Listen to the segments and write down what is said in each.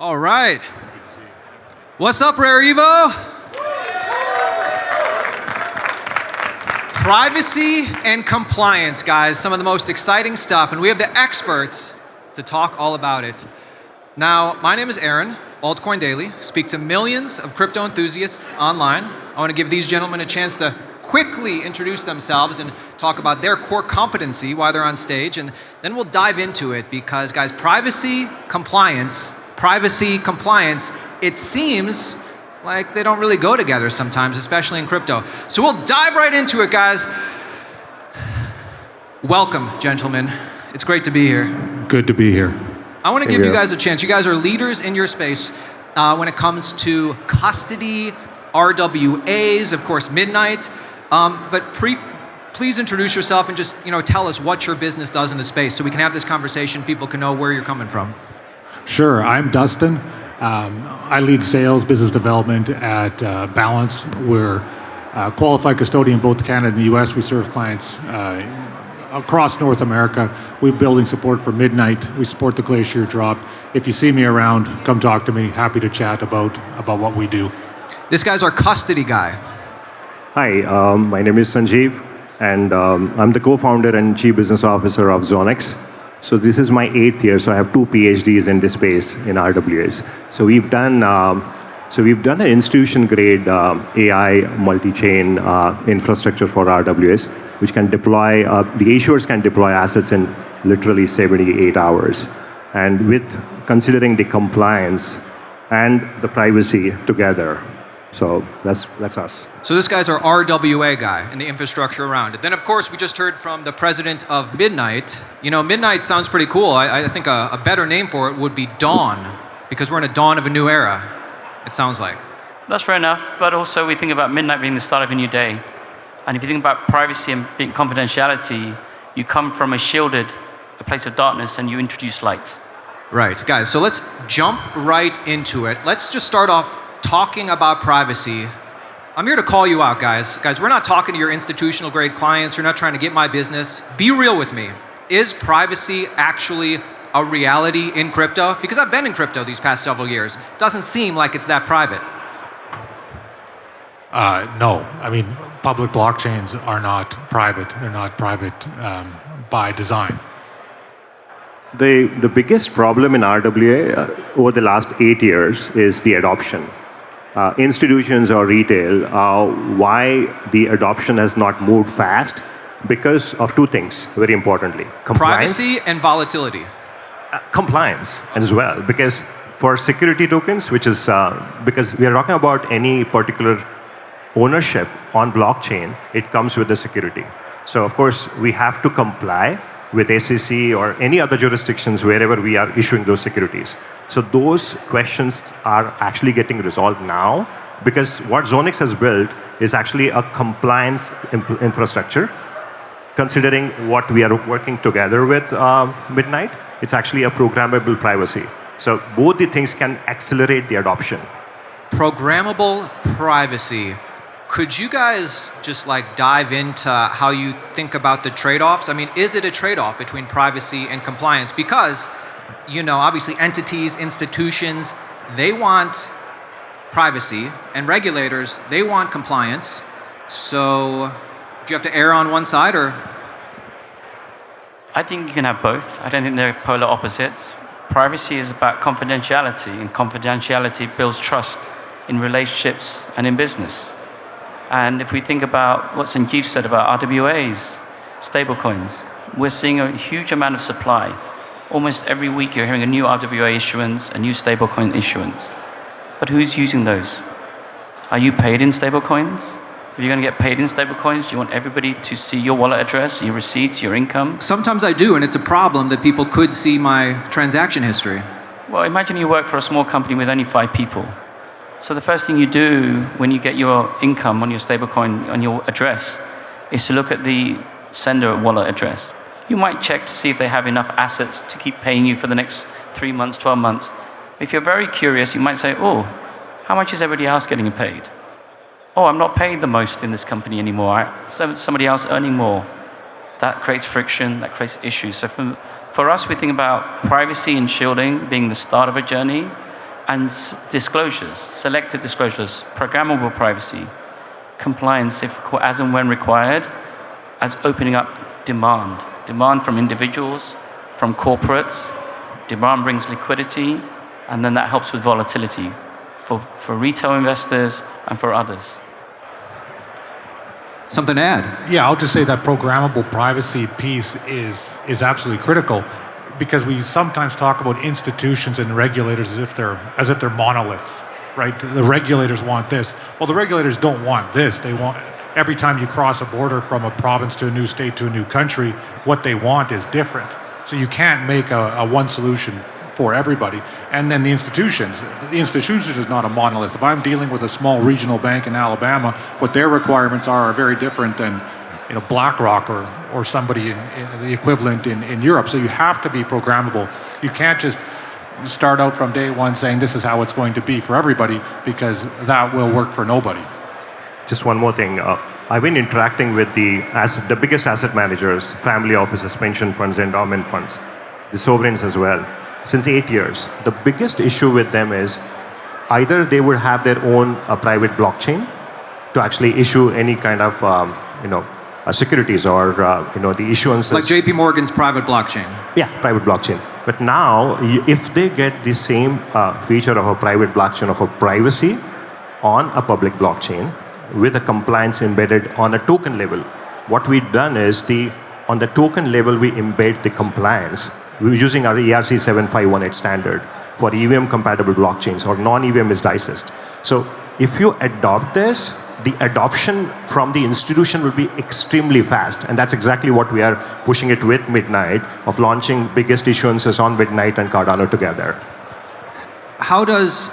All right. What's up, Rare Evo? Privacy and compliance, guys. Some of the most exciting stuff, and we have the experts to talk all about it. Now, my name is Aaron, Altcoin Daily. Speak to millions of crypto enthusiasts online. I want to give these gentlemen a chance to quickly introduce themselves and talk about their core competency while they're on stage, and then we'll dive into it because, guys, privacy, compliance, it seems like they don't really go together sometimes, especially in crypto. So we'll dive right into it, guys. Welcome, gentlemen. It's great to be here. Good to be here. I want to give you guys a chance. You guys are leaders in your space when it comes to custody, RWAs, of course, Midnight. But please introduce yourself and just tell us what your business does in the space so we can have this conversation. People can know where you're coming from. Sure. I'm Dustin. I lead sales, business development at Balance. We're a qualified custodian both Canada and the US. We serve clients across North America. We're building support for Midnight. We support the Glacier drop. If you see me around, come talk to me. Happy to chat about what we do. This guy's our custody guy. Hi, my name is Sanjeev, and I'm the co-founder and chief business officer of Zoniqx. So this is my 8th year, so I have 2 PhDs in this space in RWAs. So we've done an institution-grade AI multi-chain infrastructure for RWAs, which can deploy, the issuers can deploy assets in literally 78 hours. And with considering the compliance and the privacy together. So that's us. So this guy's our RWA guy and the infrastructure around it. Then, of course, we just heard from the president of Midnight. Midnight sounds pretty cool. I think a better name for it would be Dawn, because we're in a dawn of a new era, it sounds like. That's fair enough, but also we think about Midnight being the start of a new day. And if you think about privacy and confidentiality, you come from a place of darkness, and you introduce light. Right, guys, so let's jump right into it. Let's just start off talking about privacy. I'm here to call you out, guys. Guys, we're not talking to your institutional grade clients. You're not trying to get my business. Be real with me. Is privacy actually a reality in crypto? Because I've been in crypto these past several years. It doesn't seem like it's that private. No. I mean, public blockchains are not private. They're not private by design. The biggest problem in RWA over the last 8 years is the adoption. Institutions or retail, why the adoption has not moved fast? Because of 2 things, very importantly. Privacy and volatility. Compliance as well, because for security tokens, which is, because we are talking about any particular ownership on blockchain, it comes with the security. So of course, we have to comply with SEC or any other jurisdictions wherever we are issuing those securities. So those questions are actually getting resolved now, because what Zoniqx has built is actually a compliance infrastructure. Considering what we are working together with Midnight, it's actually a programmable privacy. So both the things can accelerate the adoption. Programmable privacy. Could you guys just dive into how you think about the trade-offs? I mean, is it a trade-off between privacy and compliance? Because, obviously entities, institutions, they want privacy, and regulators, they want compliance. So do you have to err on one side, or? I think you can have both. I don't think they're polar opposites. Privacy is about confidentiality, and confidentiality builds trust in relationships and in business. And if we think about what Sanjeev said about RWAs, stablecoins, we're seeing a huge amount of supply. Almost every week you're hearing a new RWA issuance, a new stablecoin issuance. But who's using those? Are you paid in stablecoins? If you're going to get paid in stablecoins, do you want everybody to see your wallet address, your receipts, your income? Sometimes I do, and it's a problem that people could see my transaction history. Well, imagine you work for a small company with only 5 people. So the first thing you do when you get your income on your stablecoin, on your address, is to look at the sender wallet address. You might check to see if they have enough assets to keep paying you for the next 3 months, 12 months. If you're very curious, you might say, oh, how much is everybody else getting paid? Oh, I'm not paid the most in this company anymore. Somebody else earning more. That creates friction, that creates issues. So for us, we think about privacy and shielding being the start of a journey, and disclosures, selected disclosures, programmable privacy, compliance if, as and when required, as opening up demand from individuals, from corporates. Demand brings liquidity, and then that helps with volatility for retail investors and for others. Something to add? Yeah, I'll just say that programmable privacy piece is absolutely critical, because we sometimes talk about institutions and regulators as if they're monoliths, right? The regulators want this. Well, the regulators don't want this. They want, every time you cross a border from a province to a new state to a new country, what they want is different. So you can't make a one solution for everybody. And then the institution is not a monolith. If I'm dealing with a small regional bank in Alabama, what their requirements are very different than BlackRock or somebody in the equivalent in Europe. So you have to be programmable. You can't just start out from day one saying this is how it's going to be for everybody, because that will work for nobody. Just one more thing. I've been interacting with the biggest asset managers, family offices, pension funds, endowment funds, the sovereigns as well, since 8 years. The biggest issue with them is either they would have their own private blockchain to actually issue any kind of securities or the issuances. Like JP Morgan's private blockchain. Yeah, private blockchain. But now, if they get the same feature of a private blockchain of a privacy on a public blockchain with a compliance embedded on a token level, what we've done is on the token level we embed the compliance. We're using our ERC 7518 standard for EVM compatible blockchains, or non-EVM is DICEST. So if you adopt this, the adoption from the institution will be extremely fast, and that's exactly what we are pushing it with Midnight, of launching biggest issuances on Midnight and Cardano together. How does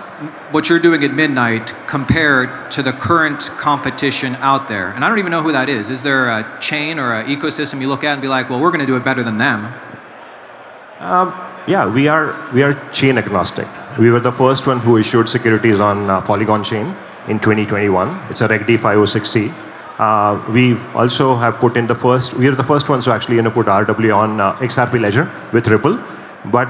what you're doing at Midnight compare to the current competition out there? And I don't even know who that is. Is there a chain or an ecosystem you look at and be like, well, we're going to do it better than them? Yeah, we are chain agnostic. We were the first one who issued securities on Polygon chain in 2021. It's a Reg D 506C. We also have put in we are the first ones to actually put RWA on XRP Ledger with Ripple. But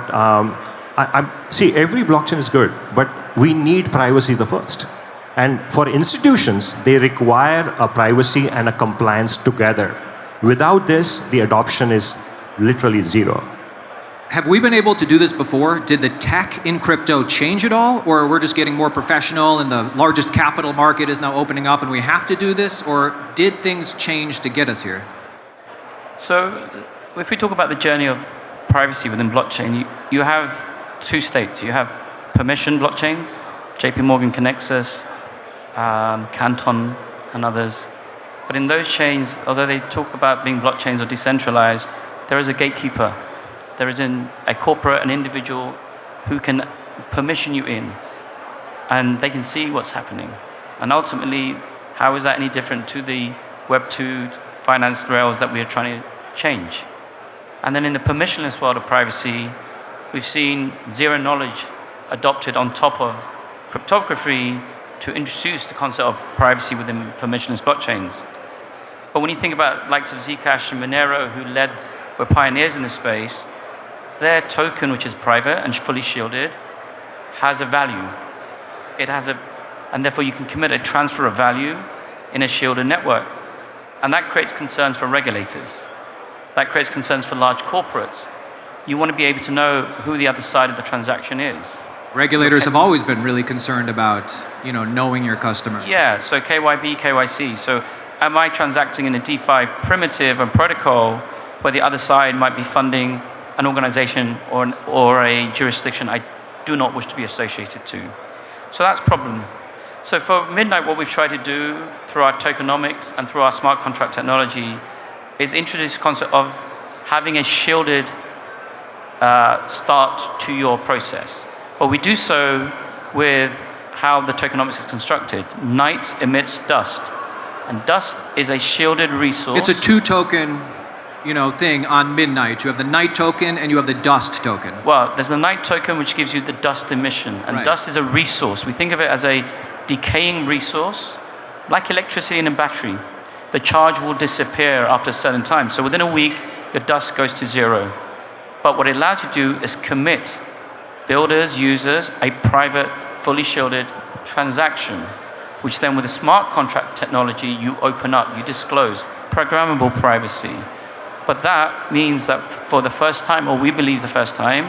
see, every blockchain is good, but we need privacy the first. And for institutions, they require a privacy and a compliance together. Without this, the adoption is literally zero. Have we been able to do this before? Did the tech in crypto change at all? Or we're just getting more professional and the largest capital market is now opening up and we have to do this? Or did things change to get us here? So if we talk about the journey of privacy within blockchain, you have two states. You have permission blockchains, JP Morgan Connexus, Canton, and others. But in those chains, although they talk about being blockchains or decentralized, there is a gatekeeper. There is a corporate, an individual who can permission you in, and they can see what's happening. And ultimately, how is that any different to the Web 2 finance rails that we are trying to change? And then in the permissionless world of privacy, we've seen zero knowledge adopted on top of cryptography to introduce the concept of privacy within permissionless blockchains. But when you think about likes of Zcash and Monero, who were pioneers in this space, their token, which is private and fully shielded, has a value. And therefore you can commit a transfer of value in a shielded network. And that creates concerns for regulators. That creates concerns for large corporates. You want to be able to know who the other side of the transaction is. Regulators have always been really concerned about, knowing your customer. Yeah, so KYB, KYC. So am I transacting in a DeFi primitive and protocol where the other side might be funding an organization or a jurisdiction I do not wish to be associated to? So that's a problem. So for Midnight, what we've tried to do through our tokenomics and through our smart contract technology is introduce the concept of having a shielded start to your process. But we do so with how the tokenomics is constructed. Night emits dust, and dust is a shielded resource. It's a two-token thing on Midnight. You have the night token and you have the dust token. Well, there's the night token, which gives you the dust emission. And right. Dust is a resource. We think of it as a decaying resource, like electricity in a battery. The charge will disappear after a certain time. So within a week, your dust goes to zero. But what it allows you to do is commit builders, users, a private, fully shielded transaction, which then with a smart contract technology, you open up, you disclose. Programmable privacy. But that means that for the first time, or we believe the first time,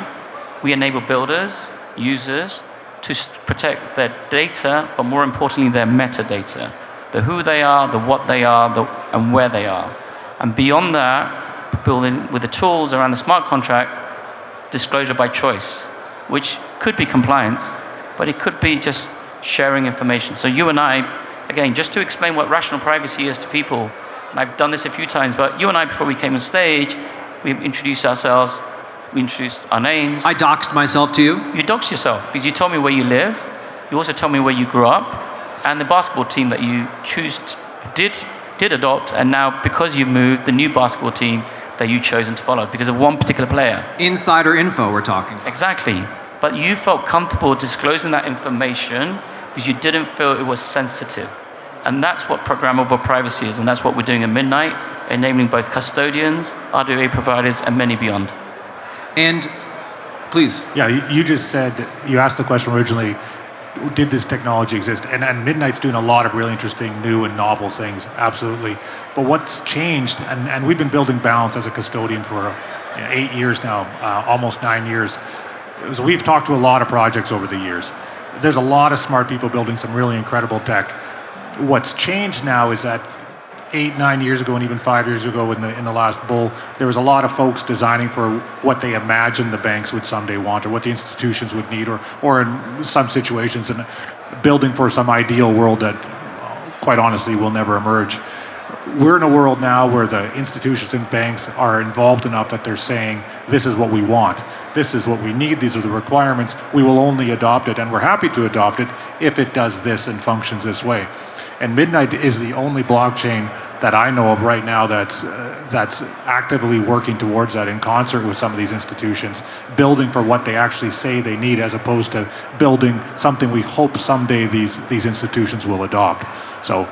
we enable builders, users, to protect their data, but more importantly, their metadata. The who they are, the what they are, and where they are. And beyond that, building with the tools around the smart contract, disclosure by choice, which could be compliance, but it could be just sharing information. So you and I, again, just to explain what rational privacy is to people, and I've done this a few times, but you and I, before we came on stage, we introduced ourselves, we introduced our names. I doxed myself to you. You doxed yourself because you told me where you live, you also told me where you grew up, and the basketball team that you did adopt, and now because you moved, the new basketball team that you've chosen to follow because of one particular player. Insider info we're talking. Exactly. But you felt comfortable disclosing that information because you didn't feel it was sensitive. And that's what programmable privacy is, and that's what we're doing at Midnight, enabling both custodians, RWA providers, and many beyond. And please. Yeah, you just said, you asked the question originally, did this technology exist? And Midnight's doing a lot of really interesting new and novel things, absolutely. But what's changed, and we've been building Balance as a custodian for 8 years now, almost 9 years. So we've talked to a lot of projects over the years. There's a lot of smart people building some really incredible tech. What's changed now is that 8, 9 years ago, and even 5 years ago in the last bull, there was a lot of folks designing for what they imagined the banks would someday want, or what the institutions would need, or in some situations, and building for some ideal world that, quite honestly, will never emerge. We're in a world now where the institutions and banks are involved enough that they're saying, this is what we want, this is what we need, these are the requirements, we will only adopt it, and we're happy to adopt it if it does this and functions this way. And Midnight is the only blockchain that I know of right now that's actively working towards that in concert with some of these institutions, building for what they actually say they need, as opposed to building something we hope someday these institutions will adopt. So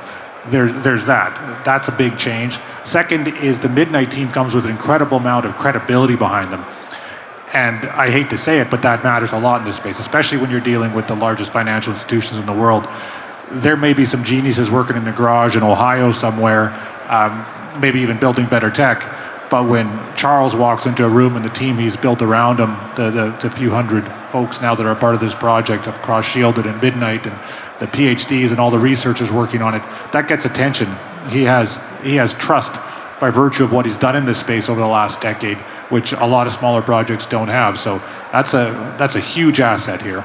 there's that. That's a big change. Second is the Midnight team comes with an incredible amount of credibility behind them. And I hate to say it, but that matters a lot in this space, especially when you're dealing with the largest financial institutions in the world. There may be some geniuses working in the garage in Ohio somewhere, maybe even building better tech. But when Charles walks into a room and the team he's built around him, the few hundred folks now that are part of this project across Shielded and Midnight, and the PhDs and all the researchers working on it, that gets attention. He has trust by virtue of what he's done in this space over the last decade, which a lot of smaller projects don't have. So that's a huge asset here.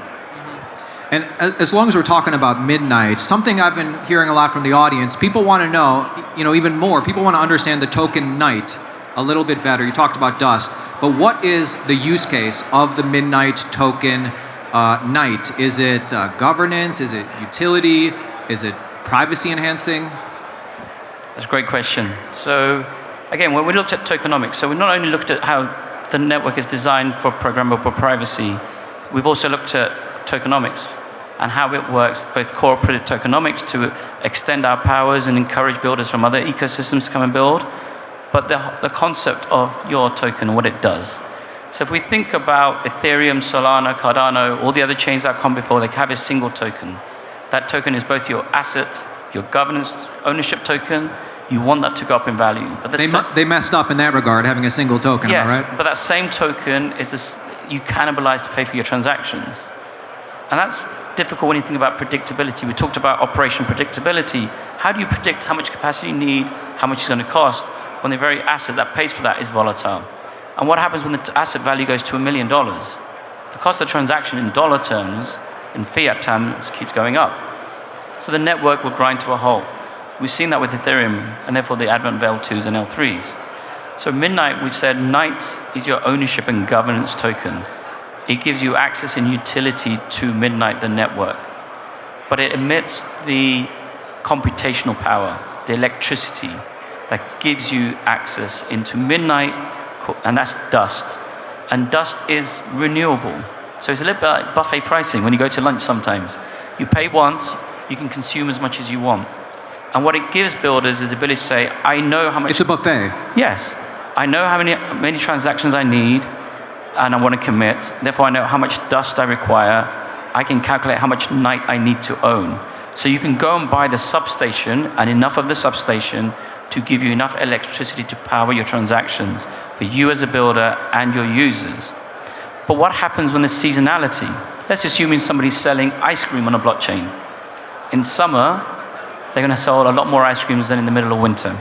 And as long as we're talking about Midnight, something I've been hearing a lot from the audience, people want to know, even more, people want to understand the token Night a little bit better. You talked about Dust, but what is the use case of the Midnight token Night? Is it governance? Is it utility? Is it privacy enhancing? That's a great question. So again, when we looked at tokenomics, so we not only looked at how the network is designed for programmable privacy, we've also looked at tokenomics and how it works, both cooperative tokenomics to extend our powers and encourage builders from other ecosystems to come and build, but the concept of your token and what it does. So if we think about Ethereum, Solana, Cardano, all the other chains that come before, they have a single token. That token is both your asset, your governance ownership token. You want that to go up in value. But they messed up in that regard, having a single token, yes, am I right? But that same token is this, you cannibalize to pay for your transactions. And that's difficult when you think about predictability. We talked about operation predictability. How do you predict how much capacity you need, how much it's going to cost, when the very asset that pays for that is volatile? And what happens when the asset value goes to $1 million? The cost of the transaction in dollar terms, in fiat terms, keeps going up. So the network will grind to a halt. We've seen that with Ethereum, and therefore the advent of L2s and L3s. So Midnight, we've said, Night is your ownership and governance token. It gives you access and utility to Midnight, the network. But it emits the computational power, the electricity that gives you access into Midnight, and that's Dust. And Dust is renewable. So it's a little bit like buffet pricing when you go to lunch sometimes. You pay once, you can consume as much as you want. And what it gives builders is the ability to say, I know how much... It's a buffet. Yes. I know how many transactions I need, and I want to commit. Therefore, I know how much dust I require. I can calculate how much night I need to own. So you can go and buy the substation and enough of the substation to give you enough electricity to power your transactions for you as a builder and your users. But what happens when there's seasonality? Let's assume somebody's selling ice cream on a blockchain. In summer, they're going to sell a lot more ice creams than in the middle of winter.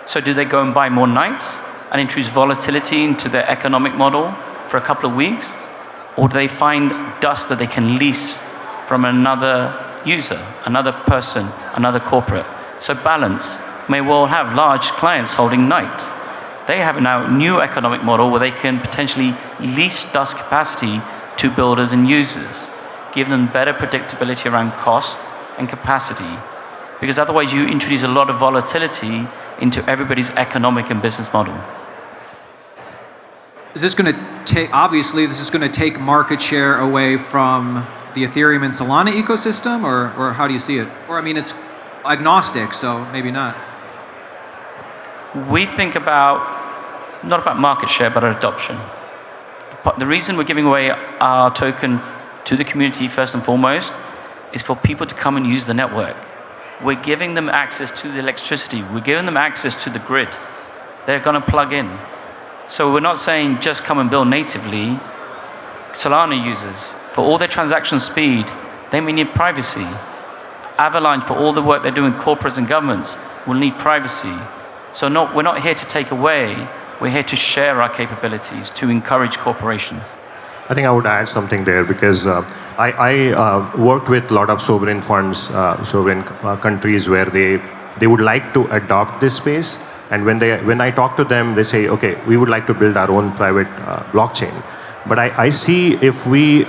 So do they go and buy more night and introduce volatility into their economic model for a couple of weeks? Or do they find dust that they can lease from another user, another person, another corporate? So balance. May well have large clients holding night. They have now a new economic model where they can potentially lease dust capacity to builders and users, give them better predictability around cost and capacity, because otherwise you introduce a lot of volatility into everybody's economic and business model. Is this going to take, obviously, this is going to take market share away from the Ethereum and Solana ecosystem, or how do you see it? Or, I mean, it's agnostic, so maybe not. We think about, not about market share, but adoption. The reason we're giving away our token to the community, first and foremost, is for people to come and use the network. We're giving them access to the electricity. We're giving them access to the grid. They're going to plug in. So we're not saying just come and build natively. Solana users, for all their transaction speed, they may need privacy. Avalanche, for all the work they're doing with corporates and governments, will need privacy. So we're not here to take away, we're here to share our capabilities, to encourage cooperation. I think I would add something there because I worked with a lot of sovereign funds, sovereign countries where they would like to adopt this space. And when I talk to them, they say, okay, we would like to build our own private blockchain. But I see if we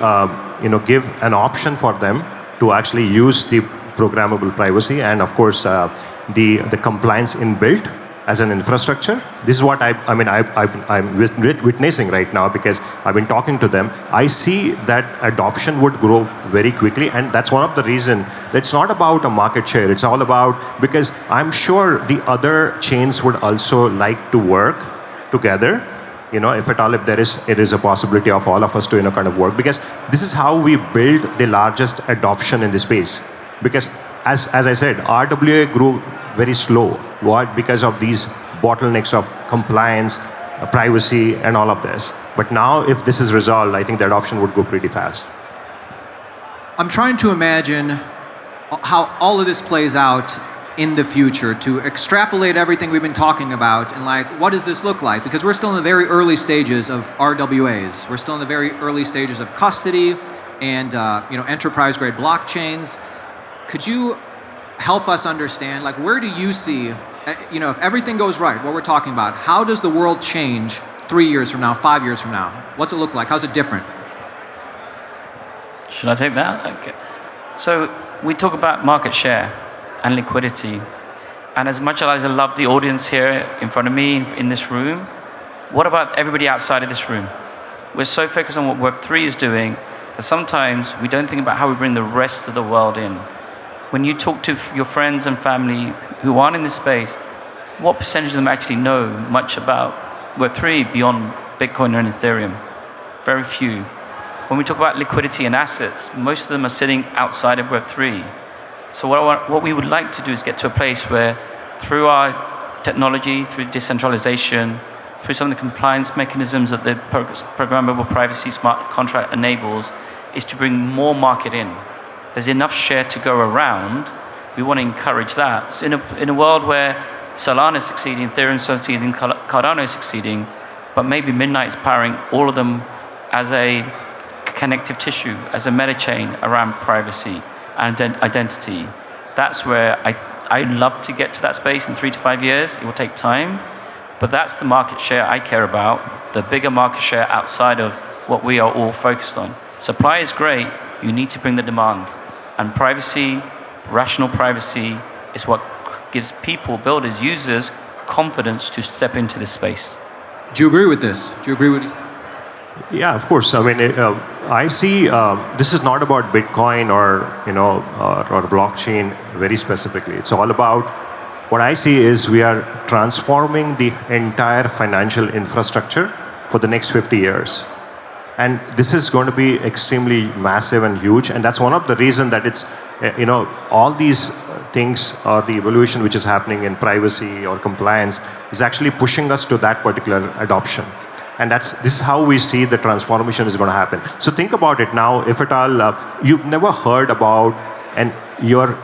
give an option for them to actually use the programmable privacy and of course the compliance inbuilt as an infrastructure. This is what I'm witnessing right now because I've been talking to them. I see that adoption would grow very quickly, and that's one of the reasons. It's not about a market share. It's all about, because I'm sure the other chains would also like to work together. If at all, if it is a possibility of all of us to kind of work, because this is how we build the largest adoption in the space. Because as I said, RWA grew very slow. Why? Because of these bottlenecks of compliance, privacy, and all of this. But now, if this is resolved, I think the adoption would go pretty fast. I'm trying to imagine how all of this plays out in the future, to extrapolate everything we've been talking about, and what does this look like? Because we're still in the very early stages of RWAs. We're still in the very early stages of custody and enterprise-grade blockchains. Could you help us understand, where do you see, if everything goes right, what we're talking about, how does the world change 3 years from now, 5 years from now? What's it look like? How's it different? Should I take that? Okay. So we talk about market share and liquidity. And as much as I love the audience here in front of me, in this room, what about everybody outside of this room? We're so focused on what Web3 is doing that sometimes we don't think about how we bring the rest of the world in. When you talk to your friends and family who aren't in this space, what percentage of them actually know much about Web3 beyond Bitcoin and Ethereum? Very few. When we talk about liquidity and assets, most of them are sitting outside of Web3. So what we would like to do is get to a place where through our technology, through decentralization, through some of the compliance mechanisms that the programmable privacy smart contract enables, is to bring more market in. There's enough share to go around. We want to encourage that. So in a world where Solana is succeeding, Ethereum is succeeding, Cardano is succeeding, but maybe Midnight is powering all of them as a connective tissue, as a meta chain around privacy and identity. That's where I'd love to get to that space in 3 to 5 years. It will take time, but that's the market share I care about, the bigger market share outside of what we are all focused on. Supply is great, you need to bring the demand. And privacy, rational privacy, is what gives people, builders, users, confidence to step into this space. Do you agree with this? Do you agree with this? Yeah, of course. I mean, I see this is not about Bitcoin or blockchain very specifically. It's all about, what I see is we are transforming the entire financial infrastructure for the next 50 years. And this is going to be extremely massive and huge. And that's one of the reasons that it's, all these things or the evolution which is happening in privacy or compliance is actually pushing us to that particular adoption. And this is how we see the transformation is going to happen. So think about it now. If at all you've never heard about, and you're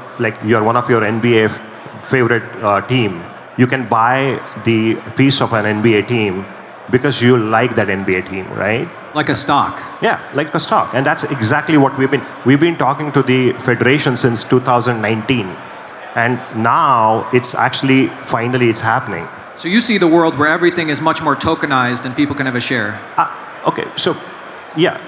one of your NBA favorite team, you can buy the piece of an NBA team because you like that NBA team, right? Like a stock. Yeah, like a stock. And that's exactly what we've been talking to the federation since 2019. And now it's actually, finally it's happening. So you see the world where everything is much more tokenized and people can have a share. Okay, so yeah,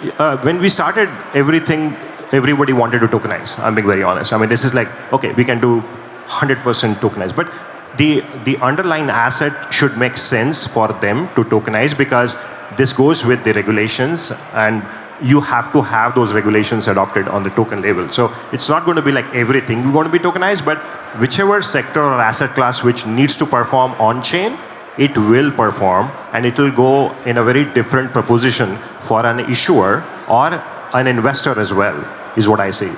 when we started everybody wanted to tokenize, I'm being very honest. I mean, this is like, okay, we can do 100% tokenize. But the underlying asset should make sense for them to tokenize, because this goes with the regulations, and you have to have those regulations adopted on the token level. So it's not going to be like everything going to be tokenized, but whichever sector or asset class which needs to perform on-chain, it will perform, and it will go in a very different proposition for an issuer or an investor as well, is what I see.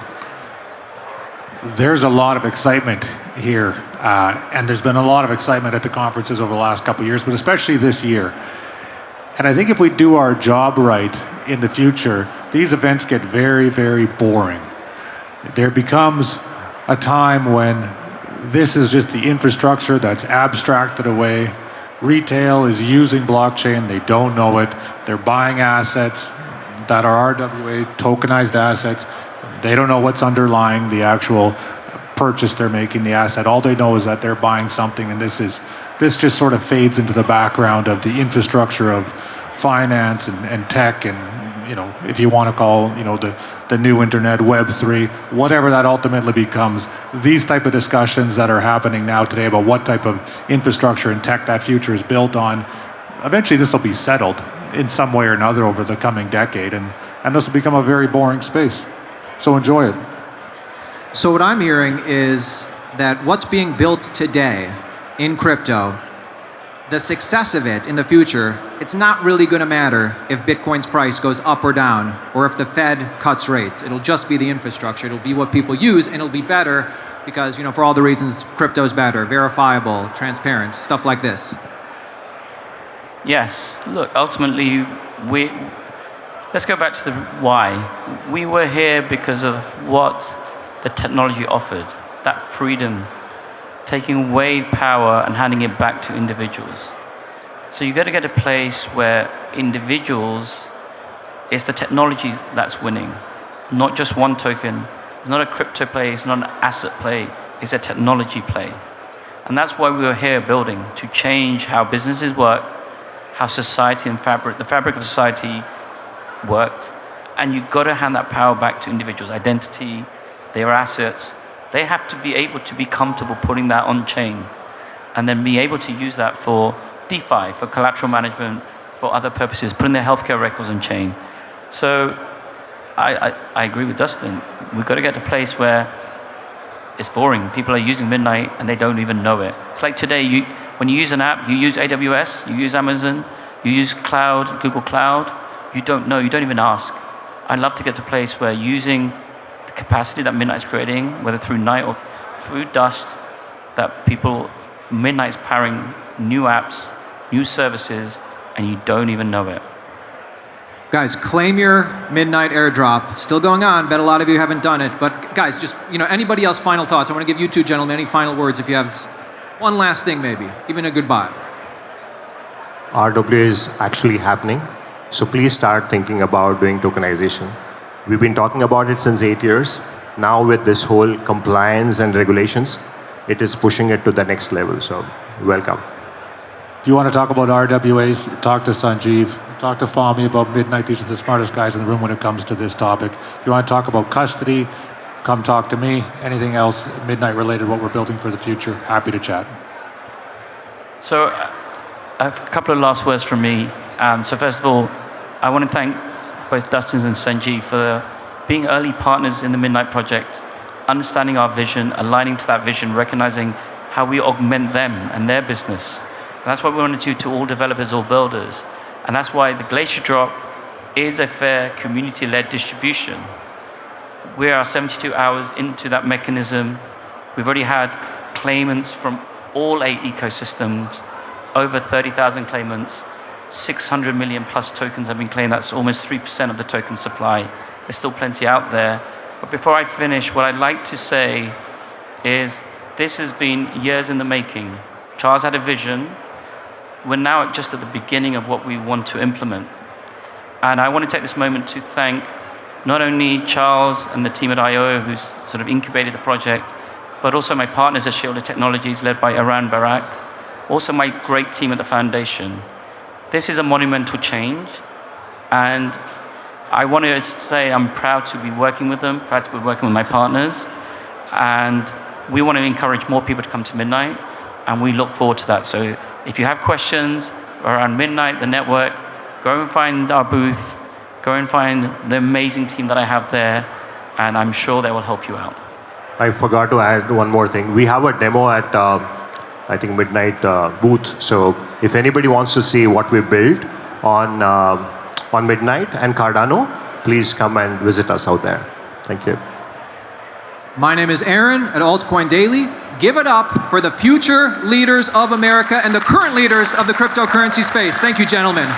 There's a lot of excitement here, and there's been a lot of excitement at the conferences over the last couple of years, but especially this year. And I think if we do our job right in the future, these events get very, very boring. There becomes a time when this is just the infrastructure that's abstracted away. Retail is using blockchain, they don't know it. They're buying assets that are RWA tokenized assets. They don't know what's underlying the actual purchase they're making, the asset. All they know is that they're buying something, and this just sort of fades into the background of the infrastructure of finance and tech, and if you want to call the new internet, Web3, whatever that ultimately becomes. These type of discussions that are happening now today about what type of infrastructure and tech that future is built on, eventually this will be settled in some way or another over the coming decade, and this will become a very boring space. So enjoy it. So what I'm hearing is that what's being built today in crypto, the success of it in the future, it's not really going to matter if Bitcoin's price goes up or down, or if the Fed cuts rates. It'll just be the infrastructure. It'll be what people use, and it'll be better because, for all the reasons crypto's better, verifiable, transparent, stuff like this. Yes. Look, ultimately, let's go back to the why. We were here because of what the technology offered, that freedom, taking away power and handing it back to individuals. So you've got to get a place where individuals, it's the technology that's winning, not just one token. It's not a crypto play, it's not an asset play, it's a technology play. And that's why we were here building, to change how businesses work, how society and the fabric of society worked. And you've got to hand that power back to individuals, identity, their assets. They have to be able to be comfortable putting that on chain, and then be able to use that for DeFi, for collateral management, for other purposes, putting their healthcare records on chain. So I agree with Dustin. We've got to get to a place where it's boring. People are using Midnight and they don't even know it. It's like today, when you use an app, you use AWS, you use Amazon, you use cloud, Google Cloud, you don't know, you don't even ask. I'd love to get to a place where using the capacity that Midnight's creating, whether through Night or through Dust, that Midnight's powering new apps, new services, and you don't even know it. Guys, claim your Midnight airdrop. Still going on. Bet a lot of you haven't done it. But guys, just, anybody else final thoughts? I want to give you two gentlemen any final words if you have one last thing maybe, even a goodbye. RWA is actually happening. So please start thinking about doing tokenization. We've been talking about it since 8 years. Now with this whole compliance and regulations, it is pushing it to the next level. So welcome. If you want to talk about RWAs, talk to Sanjeev, talk to Fahmi about Midnight. These are the smartest guys in the room when it comes to this topic. If you want to talk about custody, come talk to me. Anything else Midnight related, what we're building for the future, happy to chat. So I have a couple of last words from me. So first of all, I want to thank both Dustin and Sanjeev for being early partners in the Midnight project, understanding our vision, aligning to that vision, recognizing how we augment them and their business. And that's what we want to do to all developers, all builders. And that's why the Glacier Drop is a fair community-led distribution. We are 72 hours into that mechanism. We've already had claimants from all 8 ecosystems, over 30,000 claimants, 600 million plus tokens have been claimed. That's almost 3% of the token supply. There's still plenty out there. But before I finish, what I'd like to say is this has been years in the making. Charles had a vision. We're now just at the beginning of what we want to implement. And I want to take this moment to thank not only Charles and the team at IO who's sort of incubated the project, but also my partners at Shielder Technologies led by Aran Barak, also my great team at the foundation. This is a monumental change, and I want to say I'm proud to be working with them, proud to be working with my partners, and we want to encourage more people to come to Midnight, and we look forward to that. So if you have questions around Midnight, the network, go and find our booth, go and find the amazing team that I have there, and I'm sure they will help you out. I forgot to add one more thing. We have a demo at, I think, Midnight booth. So if anybody wants to see what we built on Midnight and Cardano, please come and visit us out there. Thank you. My name is Aaron at Altcoin Daily. Give it up for the future leaders of America and the current leaders of the cryptocurrency space. Thank you, gentlemen.